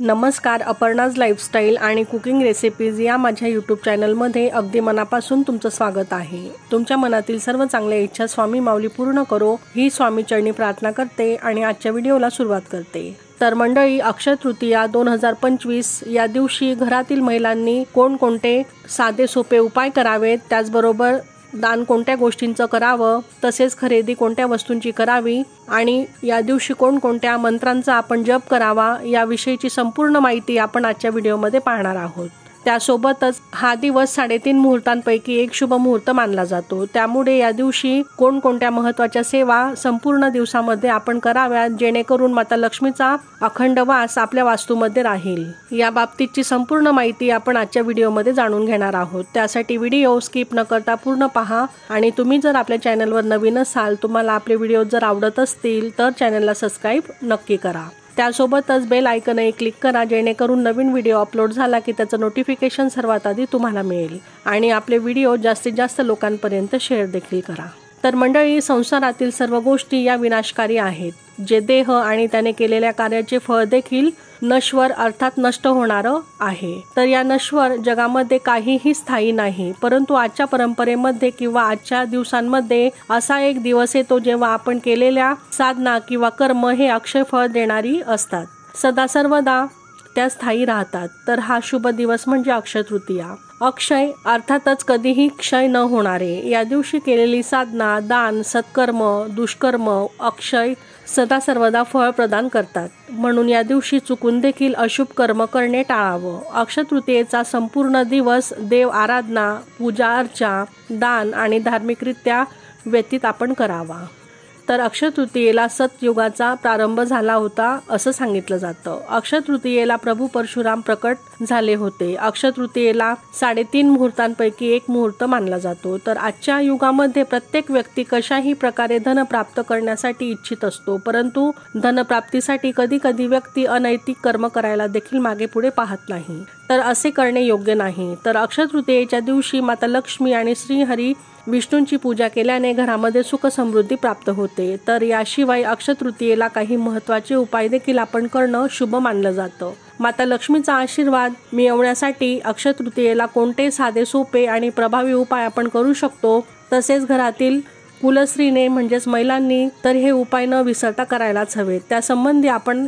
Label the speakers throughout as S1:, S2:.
S1: नमस्कार, अपर्णाज लाईफस्टाईल आणि cooking recipes या माझ्या यूट्यूब चॅनलमध्ये अगदी मनापासून तुमचं स्वागत आहे। तुमच्या मनातील सर्व चांगल्या इच्छा स्वामी माऊली पूर्ण करो ही स्वामी चरणी प्रार्थना करते आणि आजच्या व्हिडिओला सुरुवात करते। तर मंडळी, अक्षय तृतीया 2025 या दिवशी घरातील महिलांनी कोणकोणते साधे सोपे उपाय करावेत, त्याचबरोबर दान कोणत्या गोष्टींचं करावं, तसेच खरेदी कोणत्या वस्तूंची करावी आणि या दिवशी कोणकोणत्या मंत्रांचा आपण जप करावा याविषयीची संपूर्ण माहिती आपण आजच्या व्हिडिओमध्ये पाहणार आहोत। त्यासोबतच हा दिवस 3.5 मुहूर्तांपैकी एक शुभ मुहूर्त मानला जातो। त्यामुळे या दिवशी कोणकोणत्या महत्त्वाच्या सेवा संपूर्ण दिवसामध्ये आपण कराव्यात, जेणेकरून माता लक्ष्मीचा अखंड वास आपल्या वास्तूमध्ये राहील। या बाबतीतची संपूर्ण माहिती आपण आजच्या व्हिडिओमध्ये जाणून घेणार आहोत। त्यासाठी व्हिडिओ स्किप न करता पूर्ण पहा आणि तुम्ही जर आपल्या चॅनलवर नवीन असाल, तुम्हाला आपले व्हिडिओ जर आवडत असतील तर चॅनलला सबस्क्राइब नक्की करा। त्यासोबतच बेल आयकॉनही क्लिक करा, जेणेकरून नवीन व्हिडिओ अपलोड झाला की त्याचं नोटिफिकेशन सर्वात आधी तुम्हाला मिळेल आणि आपले व्हिडिओ जास्तीत जास्त लोकांपर्यंत शेअर देखील करा। तर मंडळी, संसारातील सर्व गोष्टी या विनाशकारी आहेत। जे देह आणि त्याने केलेल्या कार्याचे फळ देखील नश्वर अर्थात नष्ट होणारं आहे। तर या नश्वर जगामध्ये काहीही स्थायी नाही, परंतु आजच्या परंपरेमध्ये किंवा आजच्या दिवसांमध्ये असा एक दिवस येतो जेव्हा आपण केलेल्या साधना किंवा कर्म हे अक्षय फळ देणारी असतात, सदा सर्वदा त्या स्थायी राहतात। तर हा शुभ दिवस म्हणजे अक्षय तृतीया। अक्षय अर्थातच कधीही क्षय न होणारे। या दिवशी केलेली साधना, दान, सत्कर्म, दुष्कर्म अक्षय सदा सर्वदा फळ प्रदान करतात। म्हणून या दिवशी चुकून देखील अशुभ कर्म करणे टाळावं। अक्षय तृतीयेचा संपूर्ण दिवस देव आराधना, पूजा अर्चा, दान आणि धार्मिकरित्या व्यतीत आपण करावा। तर अक्षय तृतीयेला सतयुगाचा प्रारंभ झाला होता असं सांगितलं जातं। अक्षय तृतीयेला प्रभू परशुराम प्रकट झाले होते। अक्षय तृतीयेला 3.5 मुहूर्तांपैकी एक मुहूर्त मानला जातो। तर आजच्या युगामध्ये प्रत्येक व्यक्ती कशाही प्रकारे धन प्राप्त करण्यासाठी इच्छित असतो, परंतु धनप्राप्तीसाठी कधी कधी व्यक्ती अनैतिक कर्म करायला देखील मागे पुढे पाहत नाही। तर असे करणे योग्य नाही। तर अक्षय तृतीयेच्या दिवशी माता लक्ष्मी आणि श्रीहरी विष्णूंची पूजा केल्याने घरामध्ये सुख समृद्धी प्राप्त होते। तर याशिवाय अक्षय तृतीयेला काही महत्त्वाचे उपाय देखील आपण करणं शुभ मानलं जातं। माता लक्ष्मीचा आशीर्वाद मिळवण्यासाठी अक्षय तृतीयेला कोणते साधे सोपे आणि प्रभावी उपाय आपण करू शकतो, तसेच घरातील कुलस्त्रीने म्हणजेच महिलांनी तर हे उपाय न विसरता करायलाच हवेत। त्यासंबंधी आपण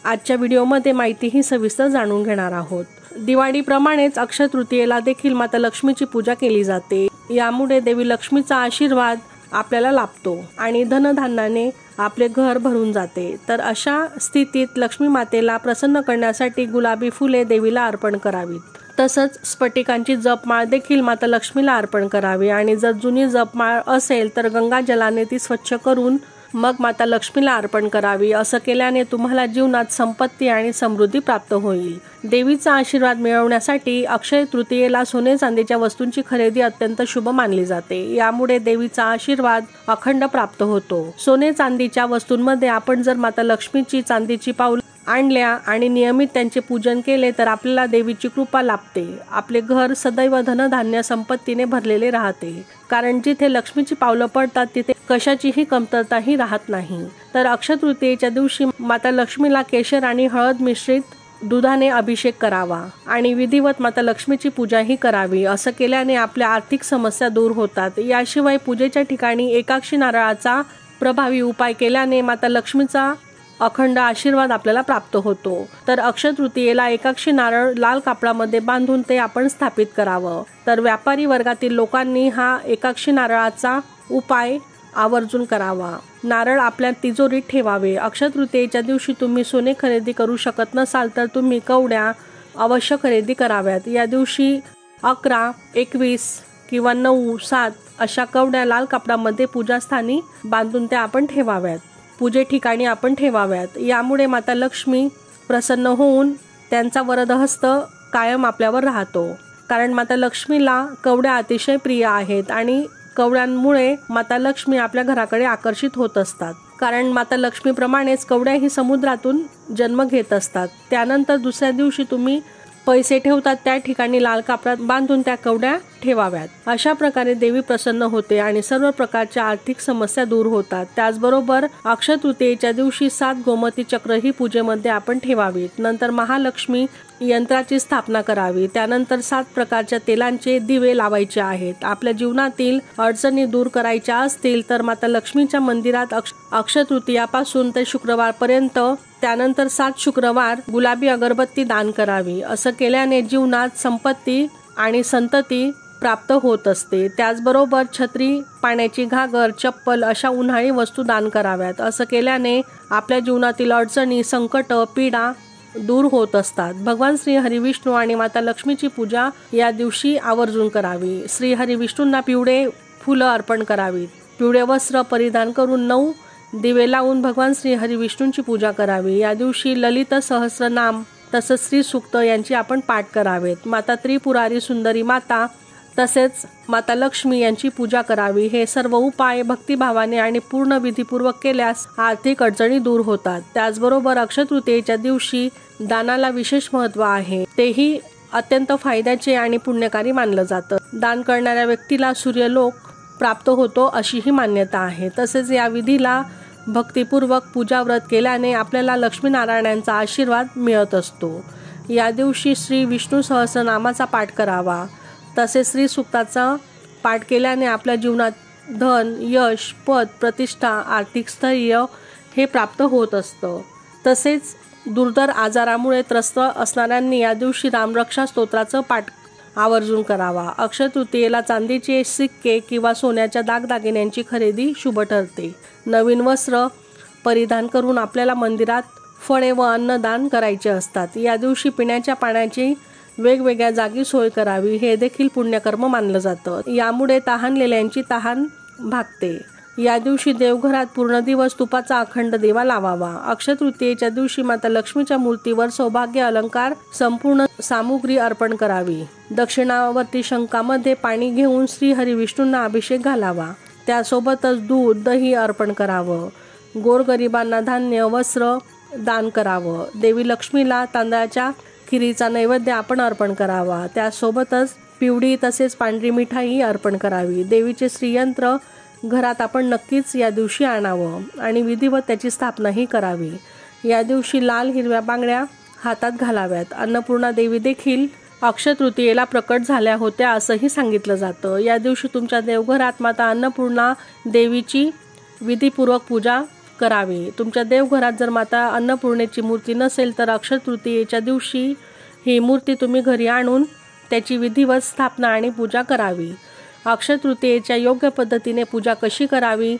S1: आजच्या व्हिडिओमध्ये माहितीही सविस्तर जाणून घेणार आहोत। दिवाळीप्रमाणेच अक्षय तृतीयेला देखील माता लक्ष्मीची पूजा केली जाते। यामुळे देवी लक्ष्मीचा आशीर्वाद आपल्याला लाभतो आणि धनधान्याने आपले घर भरून जाते। तर अशा स्थितीत लक्ष्मी मातेला प्रसन्न करण्यासाठी गुलाबी फुले देवीला अर्पण करावीत। तसंच स्फटिकांची जपमाळ देखील माता लक्ष्मीला अर्पण करावी आणि जर जुनी जपमाळ असेल तर गंगा जलाने ती स्वच्छ करून मग माता लक्ष्मीला अर्पण करावी। असं केल्याने तुम्हाला जीवनात संपत्ती आणि समृद्धी प्राप्त होईल। देवीचा आशीर्वाद मिळवण्यासाठी अक्षय तृतीयेला सोने चांदीच्या वस्तूंची खरेदी अत्यंत शुभ मानली जाते। यामुळे देवीचा आशीर्वाद अखंड प्राप्त होतो। सोने चांदीच्या वस्तूंमध्ये आपण जर माता लक्ष्मीची चांदीची पाऊल आणल्या आणि नियमित त्यांचे पूजन केले तर आपल्याला देवीची कृपा लाभते। आपले घर सदैव धनधान्य संपत्तीने भरलेले राहते, कारण जिथे लक्ष्मीची पावलं पडतात तिथे कशाचीही कमतरताही राहत नाही। तर अक्षय तृतीयेच्या दिवशी माता लक्ष्मीला केशर आणि हळद मिश्रित दुधाने अभिषेक करावा आणि विधिवत माता लक्ष्मीची पूजाही करावी। असं केल्याने आपल्या आर्थिक समस्या दूर होतात। याशिवाय पूजेच्या ठिकाणी एकाक्षी नारळाचा प्रभावी उपाय केल्याने माता लक्ष्मीचा अखंड आशीर्वाद आपल्याला प्राप्त होतो। तर अक्षय तृतीयेला एकाक्षी नारळ लाल कापडामध्ये बांधून ते आपण स्थापित करावं। तर व्यापारी वर्गातील लोकांनी हा एकाक्षी नारळाचा उपाय आवर्जून करावा। नारळ आपल्या तिजोरीत ठेवावे। अक्षय तृतीयेच्या दिवशी तुम्ही सोने खरेदी करू शकत नसाल तर तुम्ही कवड्या अवश्य खरेदी कराव्यात। या दिवशी 11, 21 किंवा 9, 7 अशा कवड्या लाल कापडामध्ये पूजास्थानी बांधून त्या आपण ठेवाव्यात, पूजे ठिकाणी आपण ठेवाव्यात। यामुळे माता लक्ष्मी प्रसन्न होऊन त्यांचा वरदहस्त कायम आपल्यावर राहतो, कारण माता लक्ष्मीला कवड्या अतिशय प्रिय आहेत आणि कवड्यांमुळे माता लक्ष्मी आपल्या घराकडे आकर्षित होत असतात, कारण माता लक्ष्मीप्रमाणेच कवड्या ही समुद्रातून जन्म घेत असतात। त्यानंतर दुसऱ्या दिवशी तुम्ही पैसे ठेवतात त्या ठिकाणी लाल कापडात बांधून त्या कवड्या ठेवाव्यात। अशा प्रकारे देवी प्रसन्न होते आणि सर्व प्रकारच्या आर्थिक समस्या दूर होतात। त्याचबरोबर अक्षय तृतीयेच्या दिवशी 7 गोमती चक्र ही पूजेमध्ये आपण ठेवावीत। नंतर महालक्ष्मी यंत्राची स्थापना करावी। त्यानंतर 7 प्रकारच्या तेलांचे दिवे लावायचे आहेत। आपल्या जीवनातील अडचणी दूर करायच्या असतील तर माता लक्ष्मीच्या मंदिरात अक्षय तृतीयापासून ते शुक्रवारपर्यंत त्यानंतर 7 शुक्रवार गुलाबी अगरबत्ती दान करावी। असं केल्याने जीवनात संपत्ती आणि संतती प्राप्त होत असते। त्याचबरोबर छत्री, पाण्याची घागर, चप्पल अशा उन्हाळी वस्तू दान कराव्यात। असं केल्याने आपल्या जीवनातील अडचणी, संकट, पीडा दूर होत असतात। भगवान श्री हरी विष्णू आणि माता लक्ष्मीची पूजा या दिवशी आवर्जून करावी। श्री हरी विष्णूंना पिवळे फुलं अर्पण करावीत। पिवळे वस्त्र परिधान करून 9 दिवे लावून भगवान श्री हरी विष्णूंची पूजा करावी। या दिवशी ललित सहस्रनाम तसंच श्री सूक्त यांची आपण पाठ करावेत। माता त्रिपुरारी सुंदरी माता तसेच माता लक्ष्मी यांची पूजा करावी। हे सर्व उपाय भक्तिभावाने आणि पूर्ण विधीपूर्वक केल्यास आर्थिक अडचणी दूर होतात। त्याचबरोबर अक्षय तृतीयेच्या दिवशी दानाला विशेष महत्त्व आहे। तेही अत्यंत फायद्याचे आणि पुण्यकारी मानलं जातं। दान करणाऱ्या व्यक्तीला सूर्यलोक प्राप्त होतो अशी ही मान्यता आहे। तसेच या विधीला भक्तिपूर्वक पूजा व्रत केल्याने आपल्याला लक्ष्मीनारायणांचा आशीर्वाद मिळत असतो। या दिवशी श्री विष्णू सहस्रनामाचा पाठ करावा। तसेच श्री सूक्ताचा पाठ केल्याने आपल्या जीवनात धन, यश, पद, प्रतिष्ठा, आर्थिक स्थैर्य हे प्राप्त होत असतं। तसेच दुर्धर आजारामुळे त्रस्त असणाऱ्यांनी या दिवशी रामरक्षा स्तोत्राचं पाठ आवर्जून करावा। अक्षय तृतीयेला चांदीचे सिक्के किंवा सोन्याच्या दागदागिन्यांची खरेदी शुभ ठरते। नवीन वस्त्र परिधान करून आपल्याला मंदिरात फळे व अन्नदान करायचे असतात। या दिवशी पिण्याच्या पाण्याची वेगवेगळ्या जागी सोय करावी। हे देखील पुण्यकर्म मानलं जातं। यामुळे तहानलेल्यांची तहान भागते। या दिवशी देवघरात पूर्ण दिवस तुपाचा अखंड दिवा लावावा। अक्षय तृतीयेच्या दिवशी माता लक्ष्मीच्या मूर्तीवर सौभाग्य अलंकार संपूर्ण सामुग्री अर्पण करावी। दक्षिणावर्ती शंखामध्ये पाणी घेऊन श्री हरी विष्णूंना अभिषेक घालावा। त्यासोबतच दूध, दही अर्पण करावं। गोरगरिबांना धान्य, वस्त्र दान करावं। देवी लक्ष्मीला तांदळाच्या खिरीचा नैवेद्य आपण अर्पण करावा। त्यासोबतच पिवळी तसेच पांढरी मिठाई अर्पण करावी। देवीचे श्रीयंत्र घरात आपण नक्कीच या दिवशी आणावं आणि विधिवत त्याची स्थापनाही करावी। या दिवशी लाल हिरव्या बांगड्या हातात घालाव्यात। अन्नपूर्णा देवी देखील अक्षय तृतीयेला प्रकट झाल्या होत्या असंही सांगितलं जातं। या दिवशी तुमच्या देवघरात माता अन्नपूर्णा देवीची विधीपूर्वक पूजा करावी। तुमच्या देवघरात जर माता अन्नपूर्णेची मूर्ती नसेल तर अक्षय तृतीयेच्या दिवशी ही मूर्ती तुम्ही घरी आणून त्याची विधिवत स्थापना आणि पूजा करावी। अक्षय तृतीयेच्या योग्य पद्धतीने पूजा कशी करावी,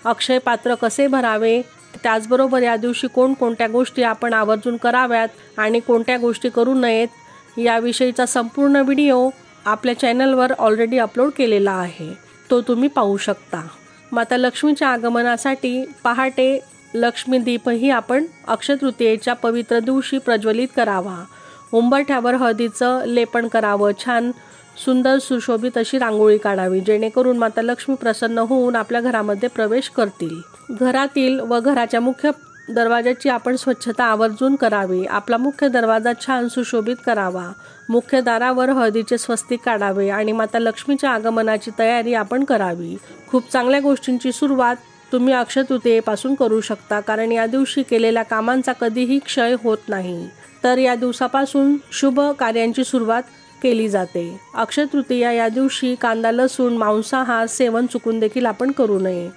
S1: अक्षय पात्र कसे भरावे, त्याचबरोबर या दिवशी कोणकोणत्या गोष्टी आपण आवर्जून कराव्यात आणि कोणत्या गोष्टी करू नयेत याविषयीचा संपूर्ण व्हिडिओ आपल्या चॅनलवर ऑलरेडी अपलोड केलेला आहे। तो तुम्ही पाहू शकता। माता लक्ष्मीच्या आगमनासाठी पहाटे लक्ष्मी दीपही आपण अक्षय तृतीयेच्या पवित्र दिवशी प्रज्वलित करावा। उंबरठ्यावर हळदीचं लेपन करावं। छान सुंदर सुशोभित अशी रांगोळी काढावी जेणेकरून माता लक्ष्मी प्रसन्न होऊन आपल्या घरामध्ये प्रवेश करतील। घरातील व घराच्या मुख्य दरवाजाची आपण स्वच्छता आवर्जून करावी। आपला मुख्य दरवाजा छान सुशोभित करावा। मुख्य दारावर हळदीचे स्वस्तिक काढावे आणि माता लक्ष्मीच्या आगमनाची तयारी आपण करावी। खूप चांगल्या गोष्टींची सुरुवात तुम्ही अक्षय तृतीयेपासून करू शकता, कारण या दिवशी केलेल्या कामांचा कधीही क्षय होत नाही। तर या दिवसापासून शुभ कार्यांची सुरुवात केली जाते। अक्षय तृतीया या दिवशी कांदा, लसूण, मांसाहार सेवन चुकून देखील आपण करू नये।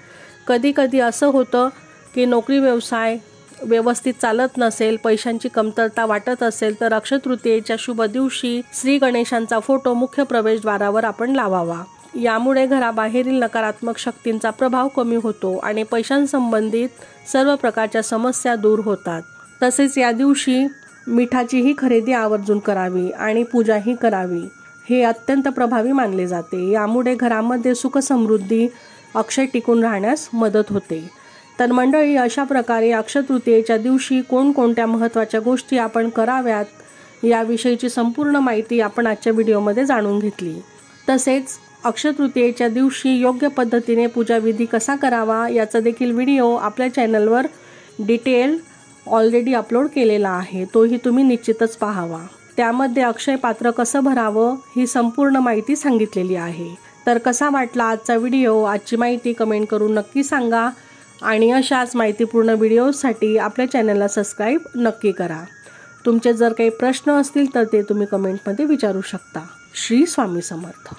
S1: कधी कधी असं होतं की नोकरी व्यवसाय व्यवस्थित चालत नसेल, पैशांची कमतरता वाटत असेल तर अक्षय तृतीयेच्या शुभ दिवशी श्री गणेशांचा फोटो मुख्य प्रवेशद्वारावर आपण लावावा। यामुळे घराबाहेरील नकारात्मक शक्तींचा प्रभाव कमी होतो आणि पैशांसंबंधित सर्व प्रकारच्या समस्या दूर होतात। तसेच या दिवशी मिठाचीही खरेदी आवर्जून करावी आणि पूजाही करावी। हे अत्यंत प्रभावी मानले जाते। यामुळे घरामध्ये सुख समृद्धी अक्षय टिकून राहण्यास मदत होते। तर मंडळी, अशा प्रकारे अक्षय तृतीयेच्या दिवशी कोणकोणत्या महत्त्वाच्या गोष्टी आपण कराव्यात याविषयीची संपूर्ण माहिती आपण आजच्या व्हिडिओमध्ये जाणून घेतली। तसेच अक्षय तृतीयेच्या दिवशी योग्य पद्धतीने पूजाविधी कसा करावा याचा देखील व्हिडिओ आपल्या चॅनलवर डिटेल ऑलरेडी अपलोड केलेला आहे, तोही तुम्ही निश्चितच पाहावा। त्यामध्ये अक्षय पात्र कसं भरावं ही संपूर्ण माहिती सांगितलेली आहे। तर कसा वाटला आजचा व्हिडिओ, आजची माहिती कमेंट करून नक्की सांगा आणि अशाच माहितीपूर्ण व्हिडिओसाठी आपल्या चॅनलला सबस्क्राईब नक्की करा। तुमचे जर काही प्रश्न असतील तर ते तुम्ही कमेंटमध्ये विचारू शकता। श्री स्वामी समर्थ।